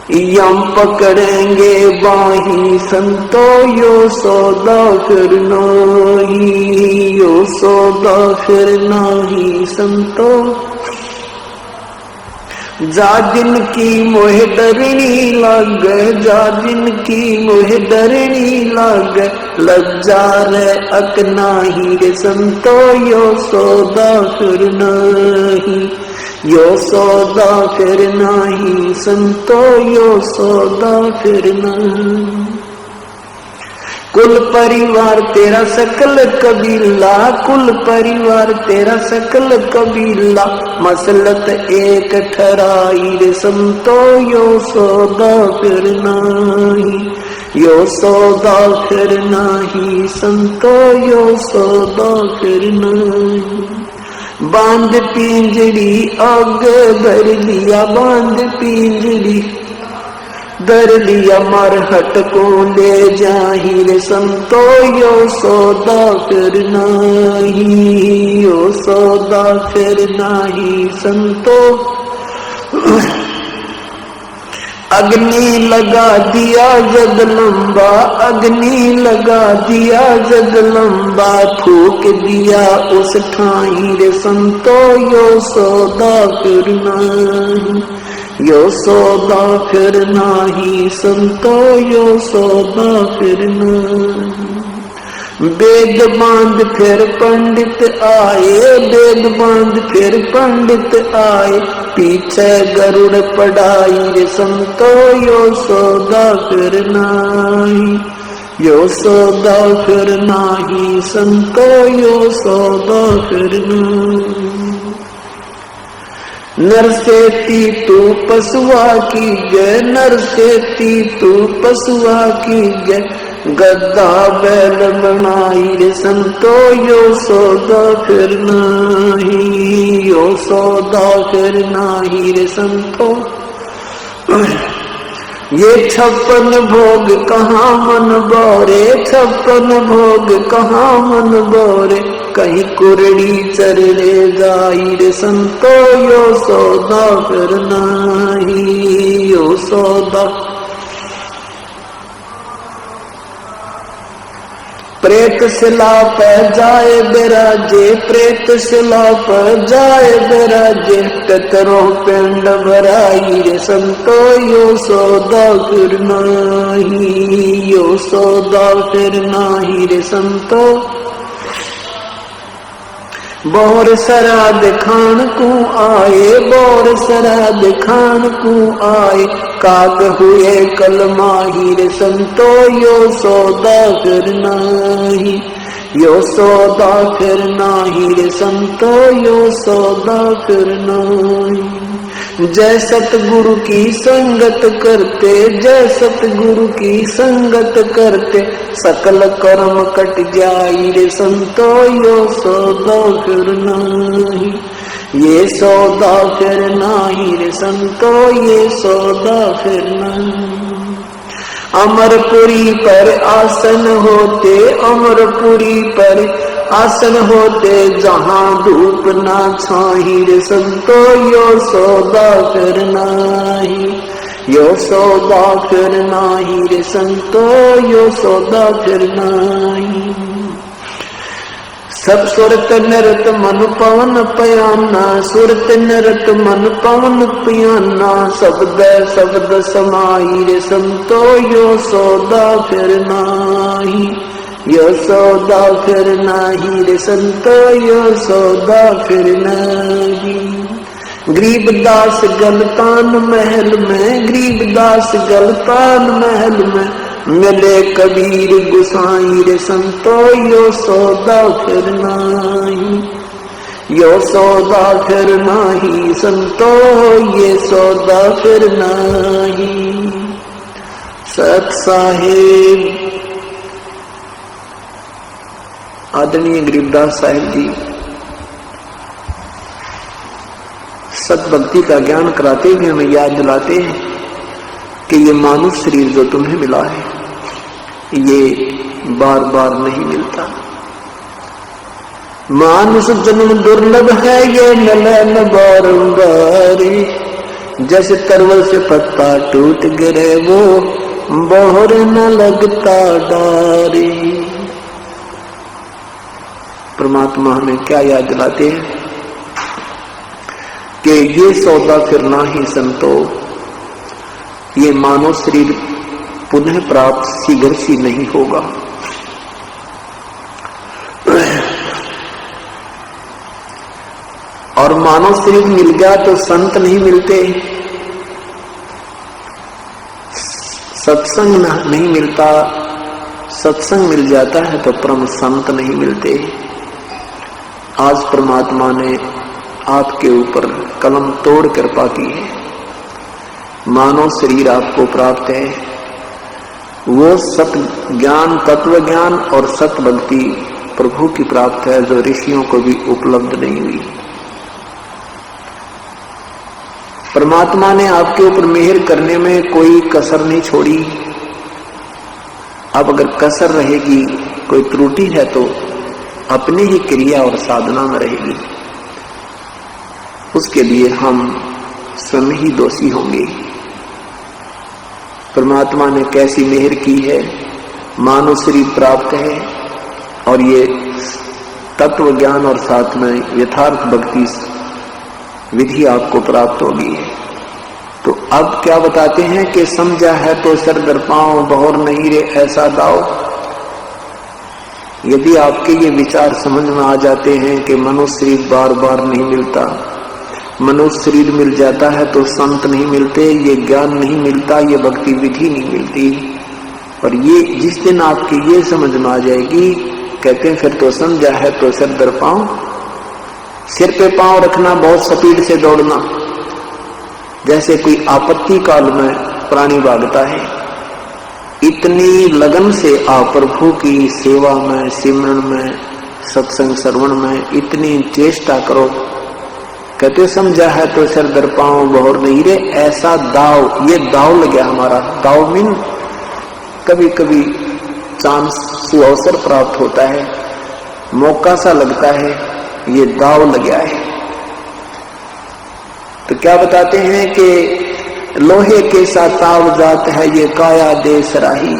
Speaker 1: यम पकड़ेंगे बाही संतो, यो सौदा फिर नाही, यो सौदा फिर नाही संतो। जा दिन की मोह डरनी लग, जा दिन की मोह डरनी लग, लज्जा रे अकनाही रे संतो, यो सौदा फिर नाही, यो सौदा फिर नाही संतो, यो सौदा फिर नाही। कुल परिवार तेरा सकल कबीला, कुल परिवार तेरा सकल कबीला, मसलत एक ठहराई रे संतो, यो सौदा फिर नाही, यो सौदा फिर नाही संतो, यो सौदा फिर नाही। बांध पिंजड़ी आगे धर लिया, बांध पिंजड़ी धर लिया, मरहट को ले जाही रे संतो, यो सौदा फिर नाही, यो सौदा फिर नाही संतो। अग्नि लगा दिया जग लंबा, अग्नि लगा दिया जग लंबा, फूक दिया उस ठाई रे संतो, यो सौदा फिर नाही, यो सौदा फिर नाही संतो, यो सौदा फिर नाही। वेद बांध फिर पंडित आए, वेद बांध फिर पंडित आए, पीछे गरुड़ पढ़ाई रे संतो, यो सौदा फिर नाही, यो सौदा फिर नाही संतो, यो सौदा फिर नाही। नर सेती तू पशुआ की जय, नर सेती तू पशुआ की जय, गद्दा बैल बनाई रे संतो, यो सौदा फिर नाही, यो सौदा फिर नाही रे संतो। ये 56 भोग कहाँ मन बोरे, 56 भोग कहाँ मन बोरे, कहीं कुरड़ी चरले जाई रे संतो, यो सौदा फिर नहीं, यो सौदा। प्रेत शिला पर जाए बिराजे, प्रेत शिला पर जाए बिराजे, टतरो पिंड भराई रे संतो, यो सौदा फिर नाही, यो सौदा फिर नाही रे संतो। बोर सराद खान को आए, बोर सराद खान को आए, काग हुए कल माही रे संतो, यो सौदा फिर नाही, यो सौदा फिर नाही रे संतो, यो सौदा फिर नाही। जय सतगुरु की संगत करते, जय सतगुरु की संगत करते, सकल कर्म कट जाई रे संतो, यो सौदा फिर नाही, ये सौदा फिर नाही रे संतो, ये सौदा फिर नहीं। अमरपुरी पर आसन होते, अमरपुरी पर आसन होते, जहां धूप ना छाही रे संतो, यो सौदा फिर नाही, यो सौदा फिर नाही रे संतो, यो सौदा फिर नाही। सब सुरत नरत मन पवन पयाना, सुरत नरत मन पवन पयाना, शब्द शब्द समाई रे संतो, यो सौदा फिर नाही, यो सौदा फिर नाही रे संतो, यो सौदा फिर नाही। गरीबदास गलतान महल में, गरीबदास गलतान महल में, मिले कबीर गुसाई रे संतो, यो सौदा फिर नाही, यो सौदा फिर नाही संतो, ये सौदा फिर नाही। सत साहिब आदरणीय गरीबदास साहिब जी सत भक्ति का ज्ञान कराते हुए हमें याद दिलाते हैं कि ये मानव शरीर जो तुम्हें मिला है, ये बार बार नहीं मिलता। मानुष जन्म दुर्लभ है, ये मिले न बारंबार, जैसे तरवल से पत्ता टूट गिरे, वो बोहर न लगता डारी। परमात्मा हमें क्या याद दिलाते हैं कि ये सौदा फिर ना ही संतो, ये मानव शरीर पुनः प्राप्त शीघ्र सी नहीं होगा। और मानव शरीर मिल गया तो संत नहीं मिलते, सत्संग नहीं मिलता, सत्संग मिल जाता है तो परम संत नहीं मिलते। आज परमात्मा ने आपके ऊपर कलम तोड़ कृपा की है, मानव शरीर आपको प्राप्त है। वो सत ज्ञान, तत्व ज्ञान और सत भक्ति प्रभु की प्राप्त है, जो ऋषियों को भी उपलब्ध नहीं हुई। परमात्मा ने आपके ऊपर मेहर करने में कोई कसर नहीं छोड़ी। अब अगर कसर रहेगी, कोई त्रुटि है, तो अपनी ही क्रिया और साधना में रहेगी, उसके लिए हम स्वयं ही दोषी होंगे। परमात्मा ने कैसी मेहर की है, मानव शरीर प्राप्त है और ये तत्व ज्ञान और साथ में यथार्थ भक्ति विधि आपको प्राप्त होगी। तो अब क्या बताते हैं कि समझा है तो सर दर पांव, बहुर नहीं रे ऐसा दाओ। यदि आपके ये विचार समझ में आ जाते हैं कि मनुष्य शरीर बार बार नहीं मिलता, मनुष्य शरीर मिल जाता है तो संत नहीं मिलते, ये ज्ञान नहीं मिलता, ये भक्ति विधि नहीं मिलती, और ये जिस दिन आपकी ये समझ में आ जाएगी, कहते हैं फिर तो समझा है तो सर दर पांव। सिर पे पांव रखना, बहुत स्पीड से दौड़ना, जैसे कोई आपत्ति काल में प्राणी भागता है, इतनी लगन से आप प्रभु की सेवा में, सिमरन में, सत्संग श्रवण में इतनी चेष्टा करो कहते समझा है तो सर दर पांव बहुर नहीं रे, ऐसा दाव, ये दाव लग गया हमारा। दाव मीन कभी कभी चांस अवसर प्राप्त होता है, मौका सा लगता है, ये दाव लग गया है। तो क्या बताते हैं कि लोहे के सा ताव जात है ये काया दे सराही।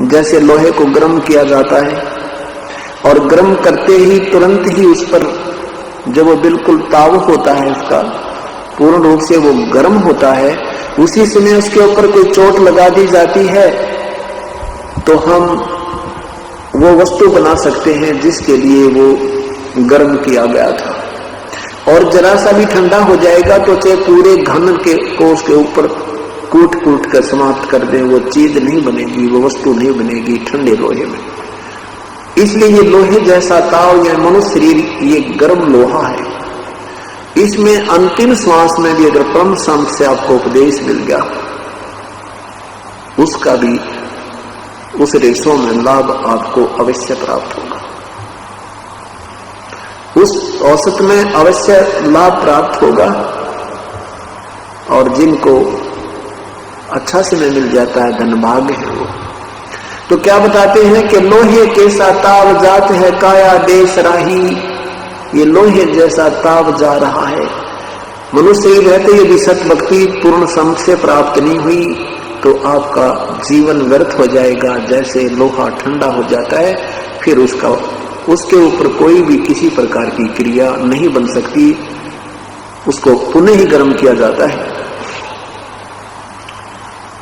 Speaker 1: जैसे लोहे को गर्म किया जाता है और गर्म करते ही तुरंत ही उस पर जब वो बिल्कुल ताव होता है, उसका पूर्ण रूप से वो गर्म होता है, उसी समय उसके ऊपर कोई चोट लगा दी जाती है तो हम वो वस्तु बना सकते हैं जिसके लिए वो गर्म किया गया था। और जरा सा भी ठंडा हो जाएगा तो चाहे पूरे घन के को उसके ऊपर कूट कूट कर समाप्त कर दें, वो चीज नहीं बनेगी, वो वस्तु नहीं बनेगी ठंडे लोहे में। इसलिए ये लोहे जैसा ताव या मनुष्य शरीर ये गर्म लोहा है। इसमें अंतिम श्वास में भी अगर परम संत से आपको उपदेश मिल गया, उसका भी उस रेशों में लाभ आपको अवश्य प्राप्त होगा, उस औसत में अवश्य लाभ प्राप्त होगा। और जिनको अच्छा समय मिल जाता है, धनभाग्य है वो। तो क्या बताते हैं कि लोहे के सा ताव जात है काया देश राही, ये लोहे जैसा ताव जा रहा है। मनुष्य ही रहते यदि सत भक्ति पूर्ण संत से प्राप्त नहीं हुई तो आपका जीवन व्यर्थ हो जाएगा। जैसे लोहा ठंडा हो जाता है, फिर उसके ऊपर कोई भी किसी प्रकार की क्रिया नहीं बन सकती, उसको पुनः ही गर्म किया जाता है।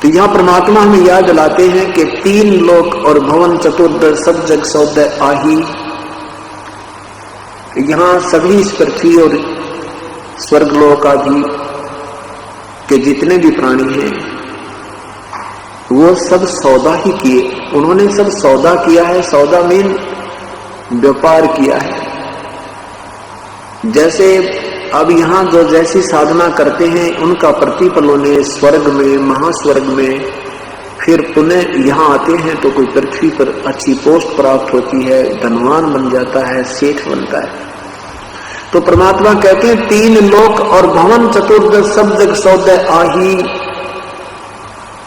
Speaker 1: तो यहां परमात्मा हमें याद दिलाते हैं कि 3 लोक और भवन चतुर्दश सब जग सौदय आही। यहां सभी इस पृथ्वी और स्वर्गलोक आदि के जितने भी प्राणी हैं वो सब सौदा ही किए, उन्होंने सब सौदा किया है। सौदा मीन व्यापार किया है। जैसे अब यहाँ जो जैसी साधना करते हैं उनका प्रतिफल उन्हें स्वर्ग में, महास्वर्ग में, फिर पुनः यहाँ आते हैं तो कोई पृथ्वी पर अच्छी पोस्ट प्राप्त होती है, धनवान बन जाता है, सेठ बनता है। तो परमात्मा कहते हैं 3 लोक और भवन चतुर्दश सब जग सौदय आही।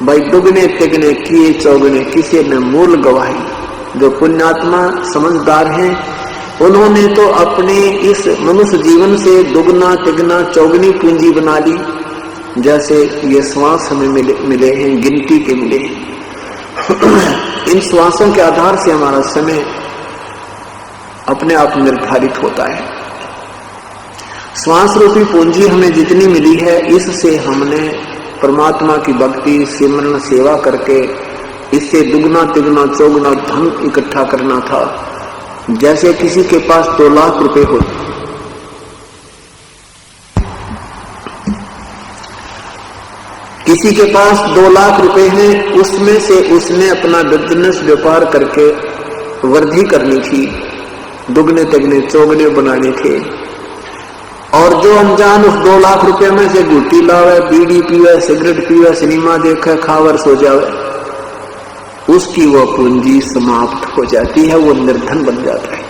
Speaker 1: भाई दुगने तिगने किए चौगने किसी ने मूल गवाही। जो पुण्यात्मा समझदार हैं उन्होंने तो अपने इस मनुष्य जीवन से दुगना तिगना चौगनी पूंजी बना ली। जैसे ये श्वास हमें मिले हैं, गिनती के मिले हैं। इन श्वासों के आधार से हमारा समय अपने आप निर्धारित होता है। श्वास रूपी पूंजी हमें जितनी मिली है, इससे हमने परमात्मा की भक्ति सिमरन सेवा करके इससे दुगना तिगुना चौगुना धन इकट्ठा करना था। जैसे किसी के पास 2 लाख रुपए हो, किसी के पास 2 लाख रुपए हैं, उसमें से उसने अपना बिजनेस व्यापार करके वृद्धि करनी थी, दुगने तिगने चौगने बनाने थे। और जो अनजान उस 2 लाख रुपए में से गुटी लावे, बीड़ी पीवे, सिगरेट पीवे, सिनेमा देखे, खावर सो जावे, उसकी वो पूंजी समाप्त हो जाती है, वो निर्धन बन जाता है।